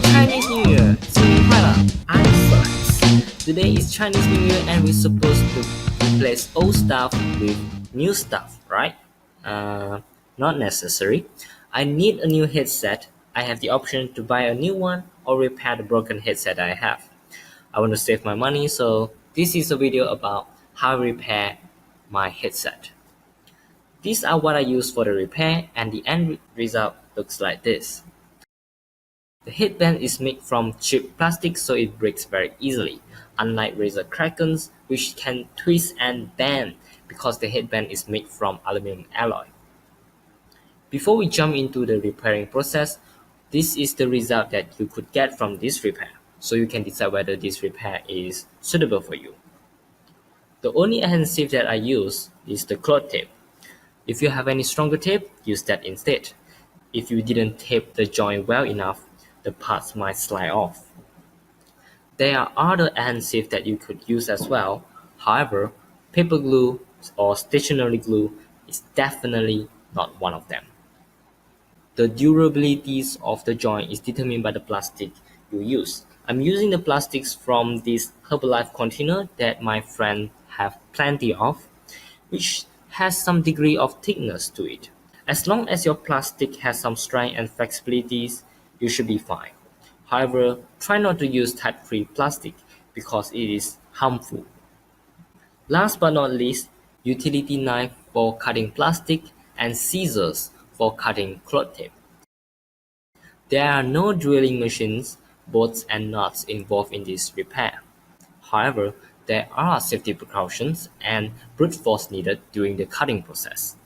Chinese New Year! 新年快乐! I'm Celeste. Today is Chinese New Year and we're supposed to replace old stuff with new stuff, right? Not necessary. I need a new headset. I have the option to buy a new one or repair the broken headset I have. I want to save my money, so this is a video about how I repair my headset. These are what I use for the repair and the end result looks like this. The headband is made from cheap plastic so it breaks very easily, unlike razor cracks which can twist and bend because the headband is made from aluminum alloy. Before we jump into the repairing process, this is the result that you could get from this repair, so you can decide whether this repair is suitable for you. The only adhesive that I use is the cloth tape. If you have any stronger tape, use that instead. If you didn't tape the joint well enough, the parts might slide off. There are other adhesives that you could use as well. However, paper glue or stationery glue is definitely not one of them. The durability of the joint is determined by the plastic you use. I'm using the plastics from this Herbalife container that my friend have plenty of, which has some degree of thickness to it. As long as your plastic has some strength and flexibilities, you should be fine. However, try not to use type-free plastic because it is harmful. Last but not least, utility knife for cutting plastic and scissors for cutting cloth tape. There are no drilling machines, bolts and nuts involved in this repair. However, there are safety precautions and brute force needed during the cutting process.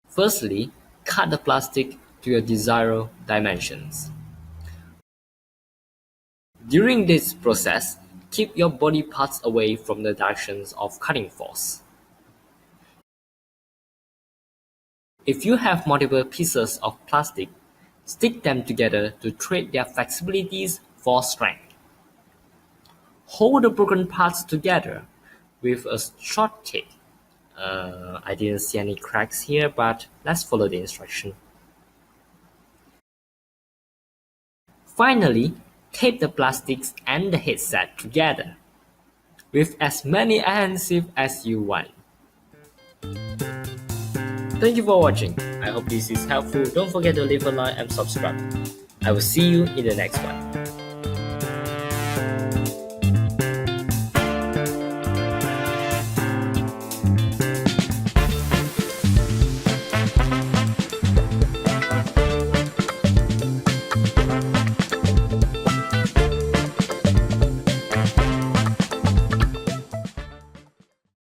Firstly, cut the plastic to your desired dimensions. During this process, keep your body parts away from the directions of cutting force. If you have multiple pieces of plastic, stick them together to trade their flexibilities for strength. Hold the broken parts together with a short tape. I didn't see any cracks here, but let's follow the instruction. Finally, tape the plastics and the headset together with as many adhesive as you want. Thank you for watching. I hope this is helpful. Don't forget to leave a like and subscribe. I will see you in the next one.